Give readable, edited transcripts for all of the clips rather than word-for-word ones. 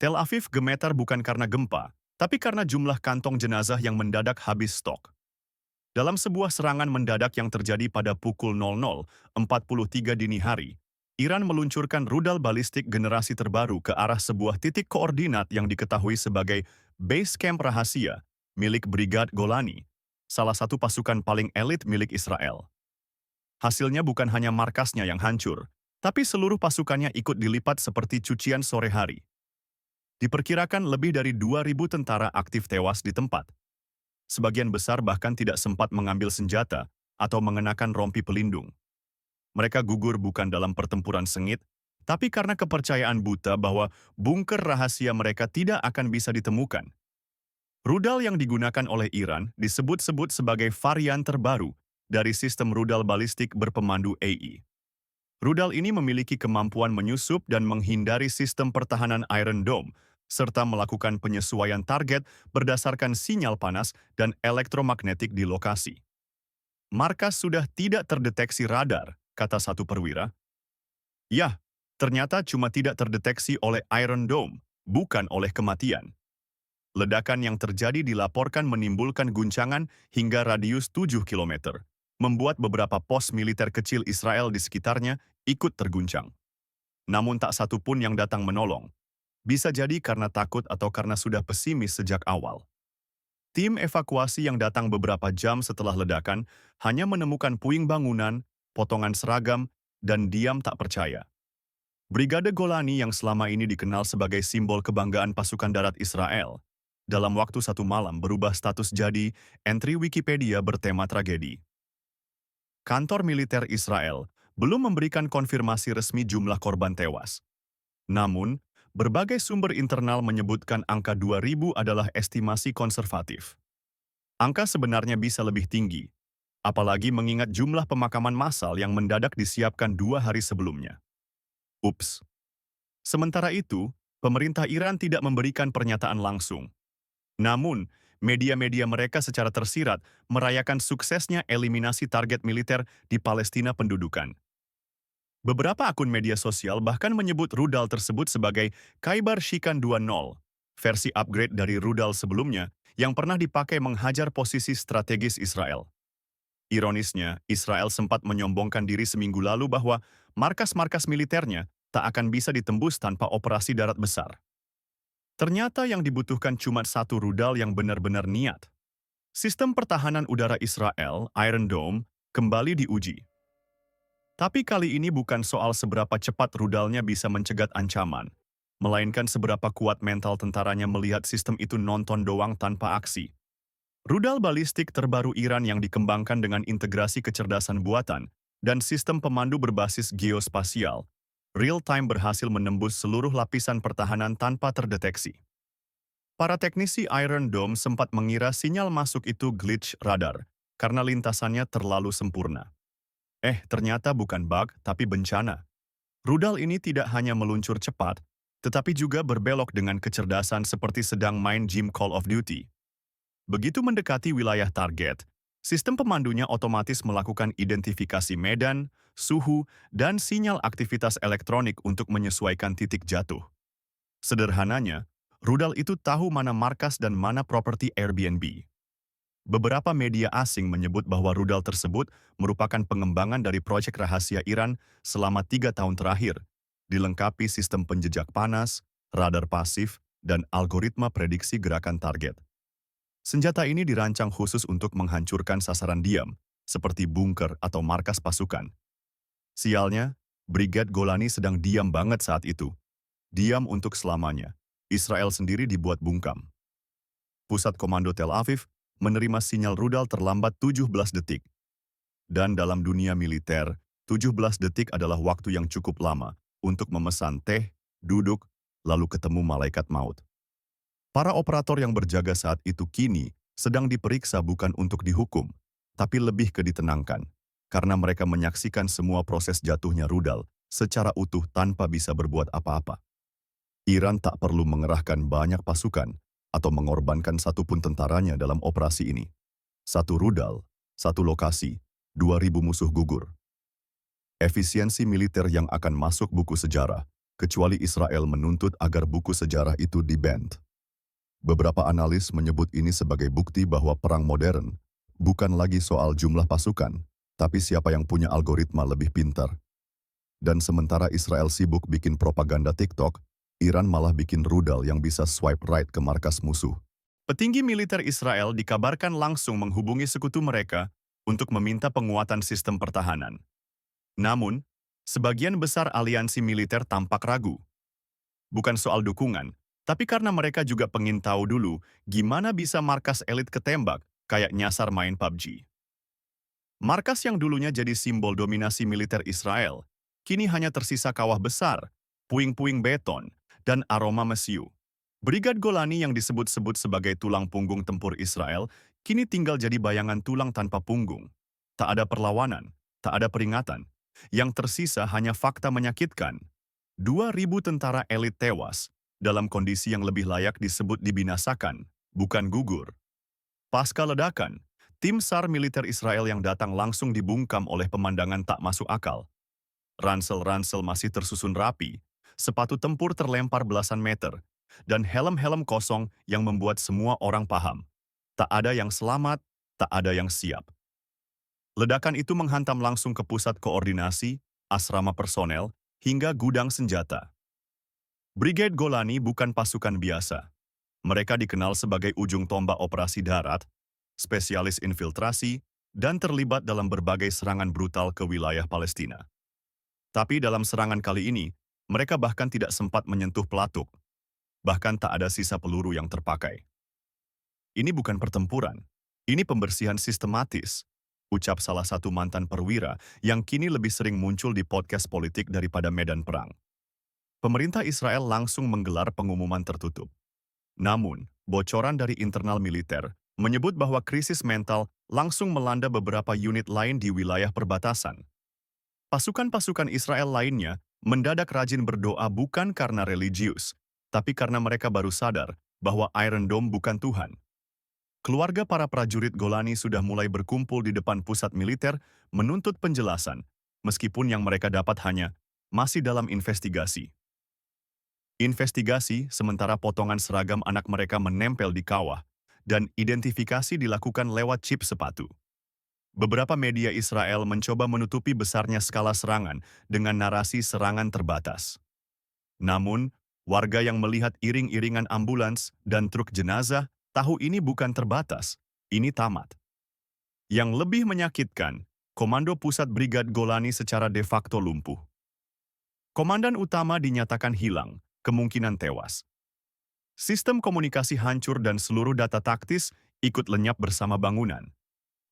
Tel Aviv gemetar bukan karena gempa, tapi karena jumlah kantong jenazah yang mendadak habis stok. Dalam sebuah serangan mendadak yang terjadi pada pukul 00.43 dini hari, Iran meluncurkan rudal balistik generasi terbaru ke arah sebuah titik koordinat yang diketahui sebagai base camp rahasia milik Brigade Golani, salah satu pasukan paling elit milik Israel. Hasilnya bukan hanya markasnya yang hancur, tapi seluruh pasukannya ikut dilipat seperti cucian sore hari. Diperkirakan lebih dari 2.000 tentara aktif tewas di tempat. Sebagian besar bahkan tidak sempat mengambil senjata atau mengenakan rompi pelindung. Mereka gugur bukan dalam pertempuran sengit, tapi karena kepercayaan buta bahwa bunker rahasia mereka tidak akan bisa ditemukan. Rudal yang digunakan oleh Iran disebut-sebut sebagai varian terbaru dari sistem rudal balistik berpemandu AI. Rudal ini memiliki kemampuan menyusup dan menghindari sistem pertahanan Iron Dome, serta melakukan penyesuaian target berdasarkan sinyal panas dan elektromagnetik di lokasi. Markas sudah tidak terdeteksi radar, kata satu perwira. Yah, ternyata cuma tidak terdeteksi oleh Iron Dome, bukan oleh kematian. Ledakan yang terjadi dilaporkan menimbulkan guncangan hingga radius 7 km, membuat beberapa pos militer kecil Israel di sekitarnya ikut terguncang. Namun tak satu pun yang datang menolong. Bisa jadi karena takut atau karena sudah pesimis sejak awal. Tim evakuasi yang datang beberapa jam setelah ledakan hanya menemukan puing bangunan, potongan seragam, dan diam tak percaya. Brigade Golani yang selama ini dikenal sebagai simbol kebanggaan pasukan darat Israel, dalam waktu satu malam berubah status jadi entry Wikipedia bertema tragedi. Kantor militer Israel belum memberikan konfirmasi resmi jumlah korban tewas. Namun, berbagai sumber internal menyebutkan angka 2.000 adalah estimasi konservatif. Angka sebenarnya bisa lebih tinggi, apalagi mengingat jumlah pemakaman massal yang mendadak disiapkan 2 hari sebelumnya. Ups. Sementara itu, pemerintah Iran tidak memberikan pernyataan langsung. Namun, media-media mereka secara tersirat merayakan suksesnya eliminasi target militer di Palestina pendudukan. Beberapa akun media sosial bahkan menyebut rudal tersebut sebagai Khaybar Shikan 2.0, versi upgrade dari rudal sebelumnya yang pernah dipakai menghajar posisi strategis Israel. Ironisnya, Israel sempat menyombongkan diri seminggu lalu bahwa markas-markas militernya tak akan bisa ditembus tanpa operasi darat besar. Ternyata yang dibutuhkan cuma satu rudal yang benar-benar niat. Sistem pertahanan udara Israel, Iron Dome, kembali diuji. Tapi kali ini bukan soal seberapa cepat rudalnya bisa mencegat ancaman, melainkan seberapa kuat mental tentaranya melihat sistem itu nonton doang tanpa aksi. Rudal balistik terbaru Iran yang dikembangkan dengan integrasi kecerdasan buatan dan sistem pemandu berbasis geospasial, real-time berhasil menembus seluruh lapisan pertahanan tanpa terdeteksi. Para teknisi Iron Dome sempat mengira sinyal masuk itu glitch radar, karena lintasannya terlalu sempurna. Ternyata bukan bug, tapi bencana. Rudal ini tidak hanya meluncur cepat, tetapi juga berbelok dengan kecerdasan seperti sedang main game Call of Duty. Begitu mendekati wilayah target, sistem pemandunya otomatis melakukan identifikasi medan, suhu, dan sinyal aktivitas elektronik untuk menyesuaikan titik jatuh. Sederhananya, rudal itu tahu mana markas dan mana properti Airbnb. Beberapa media asing menyebut bahwa rudal tersebut merupakan pengembangan dari proyek rahasia Iran selama 3 tahun terakhir, dilengkapi sistem penjejak panas, radar pasif, dan algoritma prediksi gerakan target. Senjata ini dirancang khusus untuk menghancurkan sasaran diam, seperti bunker atau markas pasukan. Sialnya, Brigade Golani sedang diam banget saat itu. Diam untuk selamanya. Israel sendiri dibuat bungkam. Pusat Komando Tel Aviv menerima sinyal rudal terlambat 17 detik. Dan dalam dunia militer, 17 detik adalah waktu yang cukup lama untuk memesan teh, duduk, lalu ketemu malaikat maut. Para operator yang berjaga saat itu kini sedang diperiksa bukan untuk dihukum, tapi lebih ke ditenangkan, karena mereka menyaksikan semua proses jatuhnya rudal secara utuh tanpa bisa berbuat apa-apa. Iran tak perlu mengerahkan banyak pasukan atau mengorbankan satupun tentaranya dalam operasi ini. Satu rudal, satu lokasi, 2.000 musuh gugur. Efisiensi militer yang akan masuk buku sejarah, kecuali Israel menuntut agar buku sejarah itu di-ban. Beberapa analis menyebut ini sebagai bukti bahwa perang modern bukan lagi soal jumlah pasukan, tapi siapa yang punya algoritma lebih pintar. Dan sementara Israel sibuk bikin propaganda TikTok, Iran malah bikin rudal yang bisa swipe right ke markas musuh. Petinggi militer Israel dikabarkan langsung menghubungi sekutu mereka untuk meminta penguatan sistem pertahanan. Namun, sebagian besar aliansi militer tampak ragu. Bukan soal dukungan, tapi karena mereka juga pengen tahu dulu gimana bisa markas elit ketembak kayak nyasar main PUBG. Markas yang dulunya jadi simbol dominasi militer Israel, kini hanya tersisa kawah besar, puing-puing beton, dan aroma mesiu. Brigad Golani yang disebut-sebut sebagai tulang punggung tempur Israel, kini tinggal jadi bayangan tulang tanpa punggung. Tak ada perlawanan, tak ada peringatan. Yang tersisa hanya fakta menyakitkan. 2.000 tentara elit tewas dalam kondisi yang lebih layak disebut dibinasakan, bukan gugur. Pasca ledakan, tim SAR militer Israel yang datang langsung dibungkam oleh pemandangan tak masuk akal. Ransel-ransel masih tersusun rapi, sepatu tempur terlempar belasan meter, dan helm-helm kosong yang membuat semua orang paham. Tak ada yang selamat, tak ada yang siap. Ledakan itu menghantam langsung ke pusat koordinasi, asrama personel, hingga gudang senjata. Brigade Golani bukan pasukan biasa. Mereka dikenal sebagai ujung tombak operasi darat, spesialis infiltrasi, dan terlibat dalam berbagai serangan brutal ke wilayah Palestina. Tapi dalam serangan kali ini, mereka bahkan tidak sempat menyentuh pelatuk. Bahkan tak ada sisa peluru yang terpakai. Ini bukan pertempuran, ini pembersihan sistematis, ucap salah satu mantan perwira yang kini lebih sering muncul di podcast politik daripada medan perang. Pemerintah Israel langsung menggelar pengumuman tertutup. Namun, bocoran dari internal militer menyebut bahwa krisis mental langsung melanda beberapa unit lain di wilayah perbatasan. Pasukan-pasukan Israel lainnya mendadak rajin berdoa bukan karena religius, tapi karena mereka baru sadar bahwa Iron Dome bukan Tuhan. Keluarga para prajurit Golani sudah mulai berkumpul di depan pusat militer menuntut penjelasan, meskipun yang mereka dapat hanya masih dalam investigasi. Investigasi sementara potongan seragam anak mereka menempel di kawah, dan identifikasi dilakukan lewat chip sepatu. Beberapa media Israel mencoba menutupi besarnya skala serangan dengan narasi serangan terbatas. Namun, warga yang melihat iring-iringan ambulans dan truk jenazah tahu ini bukan terbatas, ini tamat. Yang lebih menyakitkan, Komando Pusat Brigad Golani secara de facto lumpuh. Komandan utama dinyatakan hilang, kemungkinan tewas. Sistem komunikasi hancur dan seluruh data taktis ikut lenyap bersama bangunan.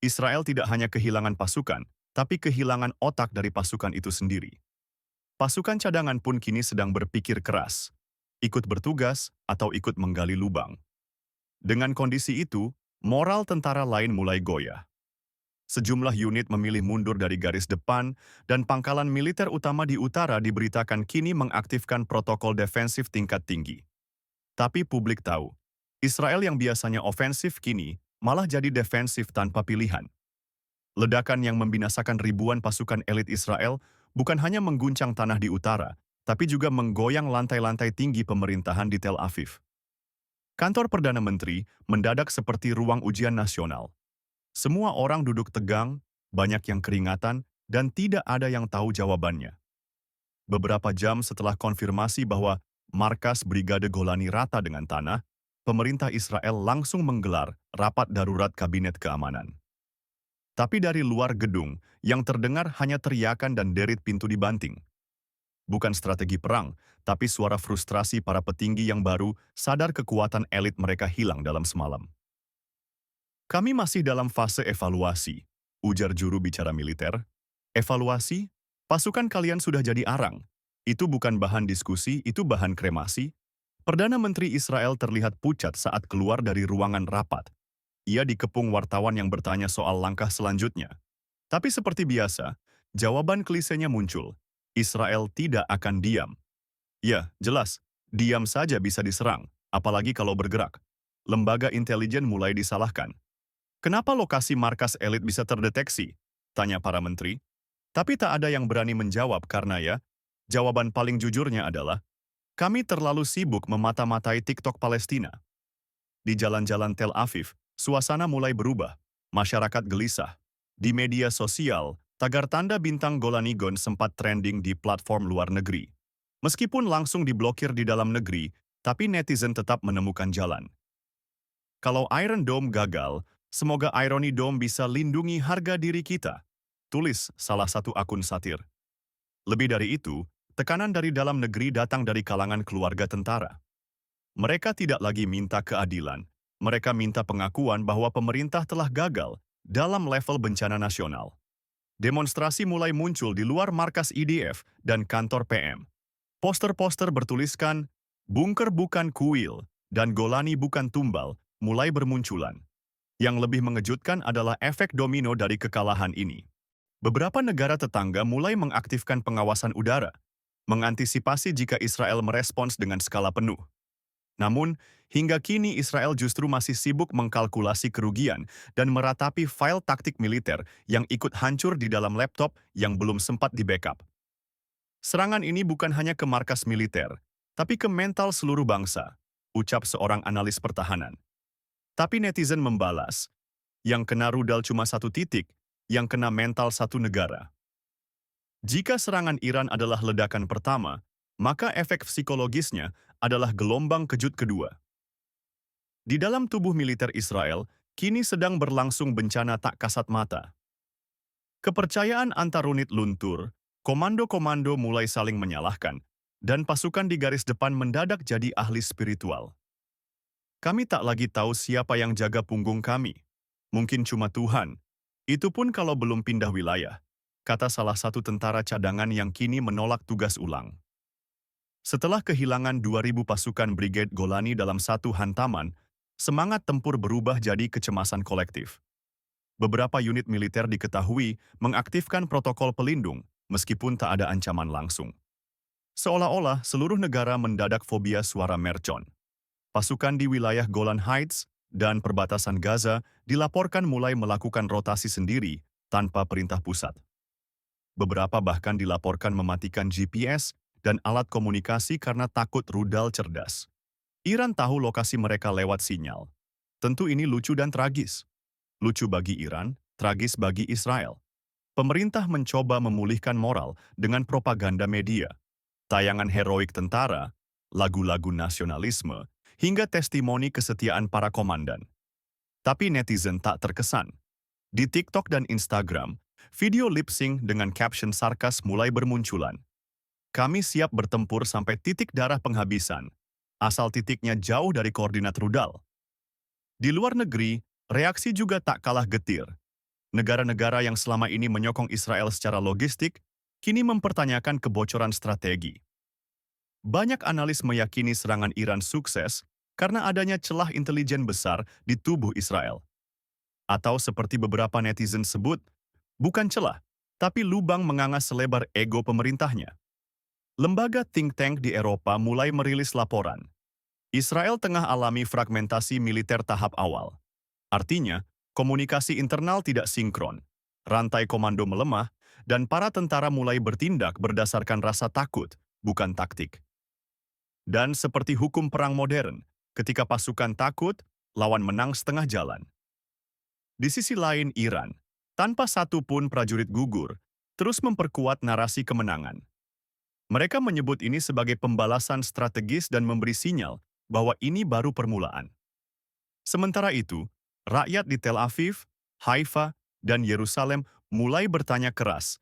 Israel tidak hanya kehilangan pasukan, tapi kehilangan otak dari pasukan itu sendiri. Pasukan cadangan pun kini sedang berpikir keras, ikut bertugas atau ikut menggali lubang. Dengan kondisi itu, moral tentara lain mulai goyah. Sejumlah unit memilih mundur dari garis depan, dan pangkalan militer utama di utara diberitakan kini mengaktifkan protokol defensif tingkat tinggi. Tapi publik tahu, Israel yang biasanya ofensif kini malah jadi defensif tanpa pilihan. Ledakan yang membinasakan ribuan pasukan elit Israel bukan hanya mengguncang tanah di utara, tapi juga menggoyang lantai-lantai tinggi pemerintahan di Tel Aviv. Kantor Perdana Menteri mendadak seperti ruang ujian nasional. Semua orang duduk tegang, banyak yang keringatan, dan tidak ada yang tahu jawabannya. Beberapa jam setelah konfirmasi bahwa markas Brigade Golani rata dengan tanah, pemerintah Israel langsung menggelar rapat darurat Kabinet Keamanan. Tapi dari luar gedung, yang terdengar hanya teriakan dan derit pintu dibanting. Bukan strategi perang, tapi suara frustrasi para petinggi yang baru sadar kekuatan elit mereka hilang dalam semalam. Kami masih dalam fase evaluasi, ujar juru bicara militer. Evaluasi? Pasukan kalian sudah jadi arang. Itu bukan bahan diskusi, itu bahan kremasi. Perdana Menteri Israel terlihat pucat saat keluar dari ruangan rapat. Ia dikepung wartawan yang bertanya soal langkah selanjutnya. Tapi seperti biasa, jawaban klisenya muncul. Israel tidak akan diam. Ya, jelas, diam saja bisa diserang, apalagi kalau bergerak. Lembaga intelijen mulai disalahkan. Kenapa lokasi markas elit bisa terdeteksi? Tanya para menteri. Tapi tak ada yang berani menjawab karena ya, Jawaban paling jujurnya adalah, kami terlalu sibuk memata-matai TikTok Palestina. Di jalan-jalan Tel Aviv, suasana mulai berubah. Masyarakat gelisah. Di media sosial, tagar tanda bintang Golani Gun sempat trending di platform luar negeri. Meskipun langsung diblokir di dalam negeri, tapi netizen tetap menemukan jalan. Kalau Iron Dome gagal, semoga Irony Dome bisa lindungi harga diri kita. Tulis salah satu akun satir. Lebih dari itu, tekanan dari dalam negeri datang dari kalangan keluarga tentara. Mereka tidak lagi minta keadilan, mereka minta pengakuan bahwa pemerintah telah gagal dalam level bencana nasional. Demonstrasi mulai muncul di luar markas IDF dan kantor PM. Poster-poster bertuliskan, "Bunker bukan kuil" dan "Golani bukan tumbal" mulai bermunculan. Yang lebih mengejutkan adalah efek domino dari kekalahan ini. Beberapa negara tetangga mulai mengaktifkan pengawasan udara, mengantisipasi jika Israel merespons dengan skala penuh. Namun, hingga kini Israel justru masih sibuk mengkalkulasi kerugian dan meratapi file taktik militer yang ikut hancur di dalam laptop yang belum sempat di-backup. Serangan ini bukan hanya ke markas militer, tapi ke mental seluruh bangsa, ucap seorang analis pertahanan. Tapi netizen membalas, yang kena rudal cuma satu titik, yang kena mental satu negara. Jika serangan Iran adalah ledakan pertama, maka efek psikologisnya adalah gelombang kejut kedua. Di dalam tubuh militer Israel, kini sedang berlangsung bencana tak kasat mata. Kepercayaan antar unit luntur, komando-komando mulai saling menyalahkan, dan pasukan di garis depan mendadak jadi ahli spiritual. Kami tak lagi tahu siapa yang jaga punggung kami. Mungkin cuma Tuhan. Itu pun kalau belum pindah wilayah, kata salah satu tentara cadangan yang kini menolak tugas ulang. Setelah kehilangan 2.000 pasukan Brigade Golani dalam satu hantaman, semangat tempur berubah jadi kecemasan kolektif. Beberapa unit militer diketahui mengaktifkan protokol pelindung meskipun tak ada ancaman langsung. Seolah-olah seluruh negara mendadak fobia suara mercon. Pasukan di wilayah Golan Heights dan perbatasan Gaza dilaporkan mulai melakukan rotasi sendiri tanpa perintah pusat. Beberapa bahkan dilaporkan mematikan GPS dan alat komunikasi karena takut rudal cerdas. Iran tahu lokasi mereka lewat sinyal. Tentu ini lucu dan tragis. Lucu bagi Iran, tragis bagi Israel. Pemerintah mencoba memulihkan moral dengan propaganda media, tayangan heroik tentara, lagu-lagu nasionalisme, hingga testimoni kesetiaan para komandan. Tapi netizen tak terkesan. Di TikTok dan Instagram, video lip sync dengan caption sarkas mulai bermunculan. Kami siap bertempur sampai titik darah penghabisan, asal titiknya jauh dari koordinat rudal. Di luar negeri, reaksi juga tak kalah getir. Negara-negara yang selama ini menyokong Israel secara logistik, kini mempertanyakan kebocoran strategi. Banyak analis meyakini serangan Iran sukses karena adanya celah intelijen besar di tubuh Israel. Atau seperti beberapa netizen sebut, bukan celah, tapi lubang menganga selebar ego pemerintahnya. Lembaga think tank di Eropa mulai merilis laporan. Israel tengah alami fragmentasi militer tahap awal. Artinya, komunikasi internal tidak sinkron, rantai komando melemah, dan para tentara mulai bertindak berdasarkan rasa takut, bukan taktik. Dan seperti hukum perang modern, ketika pasukan takut, lawan menang setengah jalan. Di sisi lain Iran, tanpa satu pun prajurit gugur, terus memperkuat narasi kemenangan. Mereka menyebut ini sebagai pembalasan strategis dan memberi sinyal bahwa ini baru permulaan. Sementara itu, rakyat di Tel Aviv, Haifa, dan Yerusalem mulai bertanya keras,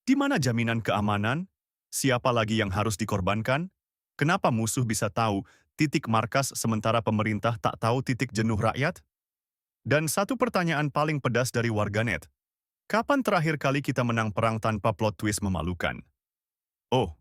di mana jaminan keamanan? Siapa lagi yang harus dikorbankan? Kenapa musuh bisa tahu titik markas sementara pemerintah tak tahu titik jenuh rakyat? Dan satu pertanyaan paling pedas dari warganet, kapan terakhir kali kita menang perang tanpa plot twist memalukan? Oh,